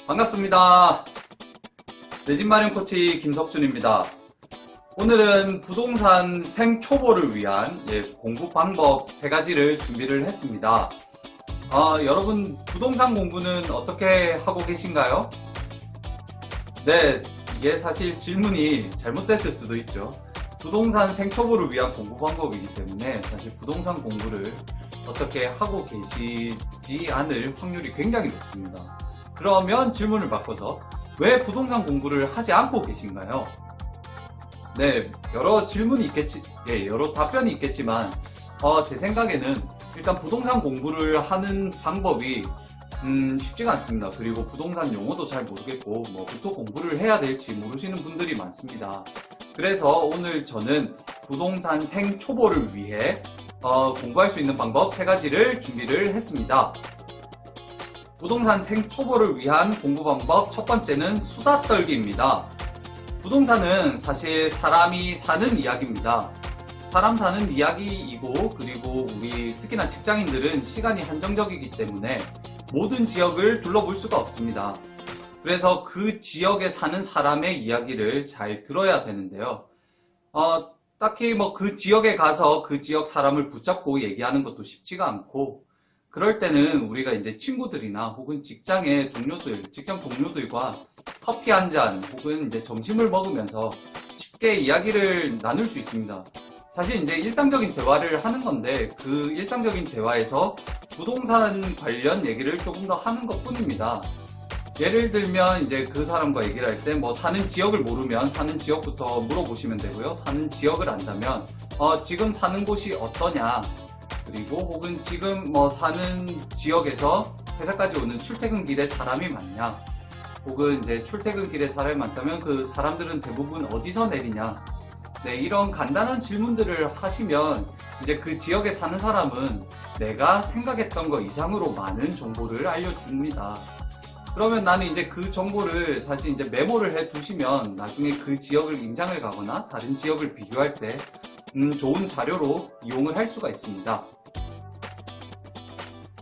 반갑습니다. 내 집 마련 코치 김석준입니다. 오늘은 부동산 생초보를 위한 공부 방법 3가지를 준비를 했습니다. 여러분 부동산 공부는 어떻게 하고 계신가요? 네, 이게 사실 질문이 잘못됐을 수도 있죠. 부동산 생초보를 위한 공부 방법이기 때문에 사실 부동산 공부를 어떻게 하고 계시지 않을 확률이 굉장히 높습니다. 그러면 질문을 바꿔서 왜 부동산 공부를 하지 않고 계신가요? 네, 여러 질문이 있겠지, 여러 답변이 있겠지만, 제 생각에는 일단 부동산 공부를 하는 방법이 쉽지가 않습니다. 그리고 부동산 용어도 잘 모르겠고, 뭐부터 공부를 해야 될지 모르시는 분들이 많습니다. 그래서 오늘 저는 부동산 생초보를 위해 공부할 수 있는 방법 3가지를 준비를 했습니다. 부동산 생초보를 위한 공부 방법 첫 번째는 수다 떨기입니다. 부동산은 사실 사람이 사는 이야기입니다. 사람 사는 이야기이고, 그리고 우리 특히나 직장인들은 시간이 한정적이기 때문에 모든 지역을 둘러볼 수가 없습니다. 그래서 그 지역에 사는 사람의 이야기를 잘 들어야 되는데요. 딱히 그 지역에 가서 그 지역 사람을 붙잡고 얘기하는 것도 쉽지가 않고, 그럴 때는 우리가 이제 친구들이나 혹은 직장 동료들과 커피 한 잔 혹은 이제 점심을 먹으면서 쉽게 이야기를 나눌 수 있습니다. 사실 이제 일상적인 대화를 하는 건데 그 일상적인 대화에서 부동산 관련 얘기를 조금 더 하는 것 뿐입니다. 예를 들면 이제 그 사람과 얘기를 할 때 사는 지역을 모르면 사는 지역부터 물어보시면 되고요. 사는 지역을 안다면 지금 사는 곳이 어떠냐, 그리고 혹은 지금 사는 지역에서 회사까지 오는 출퇴근길에 사람이 많냐, 혹은 이제 출퇴근길에 사람이 많다면 그 사람들은 대부분 어디서 내리냐. 네, 이런 간단한 질문들을 하시면 이제 그 지역에 사는 사람은 내가 생각했던 것 이상으로 많은 정보를 알려줍니다. 그러면 나는 이제 그 정보를 사실 이제 메모를 해 두시면 나중에 그 지역을 임장을 가거나 다른 지역을 비교할 때 좋은 자료로 이용을 할 수가 있습니다.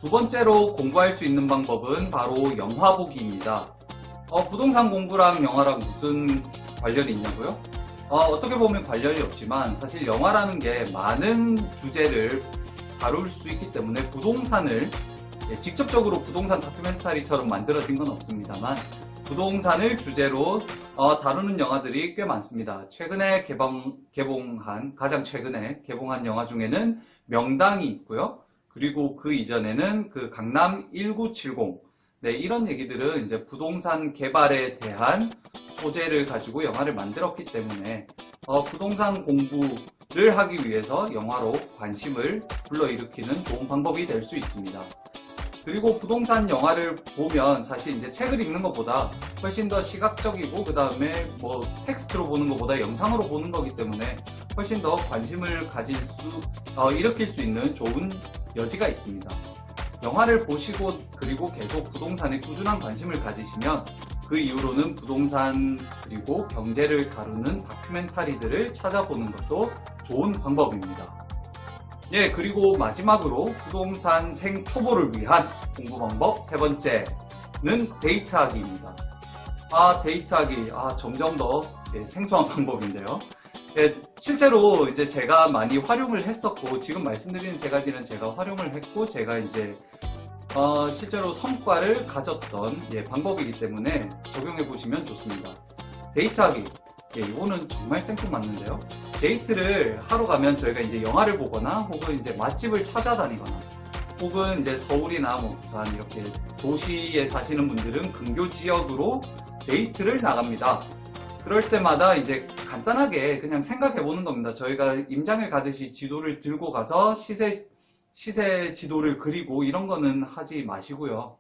두 번째로 공부할 수 있는 방법은 바로 영화 보기입니다. 부동산 공부랑 영화랑 무슨 관련이 있냐고요? 어떻게 보면 관련이 없지만 사실 영화라는 게 많은 주제를 다룰 수 있기 때문에 부동산을 직접적으로 부동산 다큐멘터리처럼 만들어진 건 없습니다만 부동산을 주제로 다루는 영화들이 꽤 많습니다. 가장 최근에 개봉한 영화 중에는 명당이 있고요. 그리고 그 이전에는 그 강남 1970. 네, 이런 얘기들은 이제 부동산 개발에 대한 소재를 가지고 영화를 만들었기 때문에 부동산 공부를 하기 위해서 영화로 관심을 불러일으키는 좋은 방법이 될 수 있습니다. 그리고 부동산 영화를 보면 사실 이제 책을 읽는 것보다 훨씬 더 시각적이고, 그 다음에 텍스트로 보는 것보다 영상으로 보는 거기 때문에 훨씬 더 관심을 일으킬 수 있는 좋은 여지가 있습니다. 영화를 보시고 그리고 계속 부동산에 꾸준한 관심을 가지시면 그 이후로는 부동산 그리고 경제를 다루는 다큐멘터리들을 찾아보는 것도 좋은 방법입니다. 그리고 마지막으로 부동산 생초보를 위한 공부 방법 3번째는 데이트하기입니다. 데이트하기. 점점 더 생소한 방법인데요. 실제로 이제 제가 많이 활용을 했었고, 지금 말씀드리는 3가지는 제가 활용을 했고, 제가 이제 실제로 성과를 가졌던 방법이기 때문에 적용해 보시면 좋습니다. 데이트하기. 이거는 정말 생뚱맞는데요. 데이트를 하러 가면 저희가 이제 영화를 보거나 혹은 이제 맛집을 찾아다니거나 혹은 이제 서울이나 부산 이렇게 도시에 사시는 분들은 근교 지역으로 데이트를 나갑니다. 그럴 때마다 이제 간단하게 그냥 생각해 보는 겁니다. 저희가 임장을 가듯이 지도를 들고 가서 시세 지도를 그리고 이런 거는 하지 마시고요.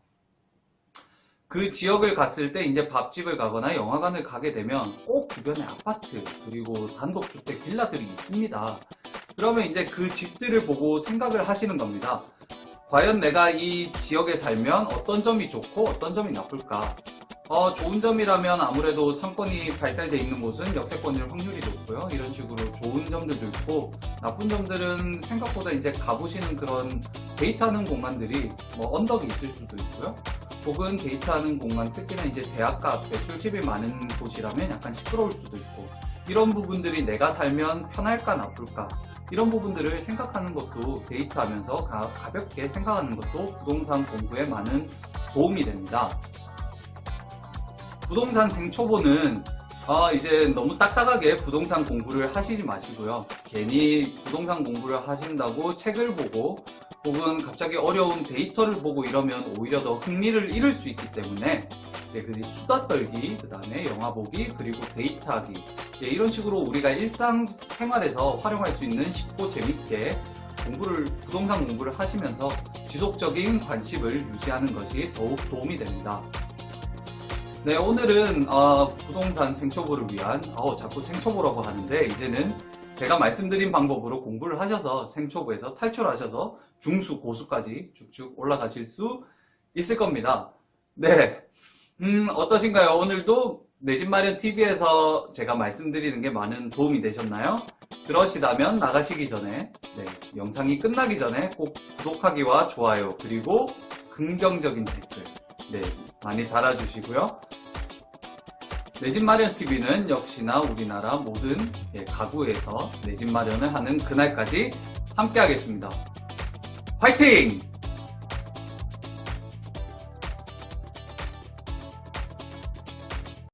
그 지역을 갔을 때 이제 밥집을 가거나 영화관을 가게 되면 꼭 주변에 아파트 그리고 단독주택 빌라들이 있습니다. 그러면 이제 그 집들을 보고 생각을 하시는 겁니다. 과연 내가 이 지역에 살면 어떤 점이 좋고 어떤 점이 나쁠까? 좋은 점이라면 아무래도 상권이 발달되어 있는 곳은 역세권일 확률이 높고요. 이런 식으로 좋은 점들도 있고, 나쁜 점들은 생각보다 이제 가보시는 그런 데이트하는 공간들이 언덕이 있을 수도 있고요. 혹은 데이트하는 공간, 특히나 이제 대학가 앞에 술집이 많은 곳이라면 약간 시끄러울 수도 있고, 이런 부분들이 내가 살면 편할까 나쁠까, 이런 부분들을 생각하는 것도, 데이트하면서 가볍게 생각하는 것도 부동산 공부에 많은 도움이 됩니다. 부동산 생초보는 이제 너무 딱딱하게 부동산 공부를 하시지 마시고요. 괜히 부동산 공부를 하신다고 책을 보고 혹은 갑자기 어려운 데이터를 보고 이러면 오히려 더 흥미를 잃을 수 있기 때문에 그 수다 떨기, 그 다음에 영화 보기, 그리고 데이트하기, 이런 식으로 우리가 일상생활에서 활용할 수 있는 쉽고 재밌게 부동산 공부를 하시면서 지속적인 관심을 유지하는 것이 더욱 도움이 됩니다. 네, 오늘은 부동산 생초보를 위한, 자꾸 생초보라고 하는데, 이제는 제가 말씀드린 방법으로 공부를 하셔서 생초보에서 탈출하셔서 중수, 고수까지 쭉쭉 올라가실 수 있을 겁니다. 네, 어떠신가요? 오늘도 내 집 마련 TV에서 제가 말씀드리는 게 많은 도움이 되셨나요? 그러시다면 나가시기 전에, 영상이 끝나기 전에 꼭 구독하기와 좋아요, 그리고 긍정적인 댓글, 많이 달아주시고요. 내 집 마련 TV는 역시나 우리나라 모든 가구에서 내 집 마련을 하는 그날까지 함께 하겠습니다. 화이팅!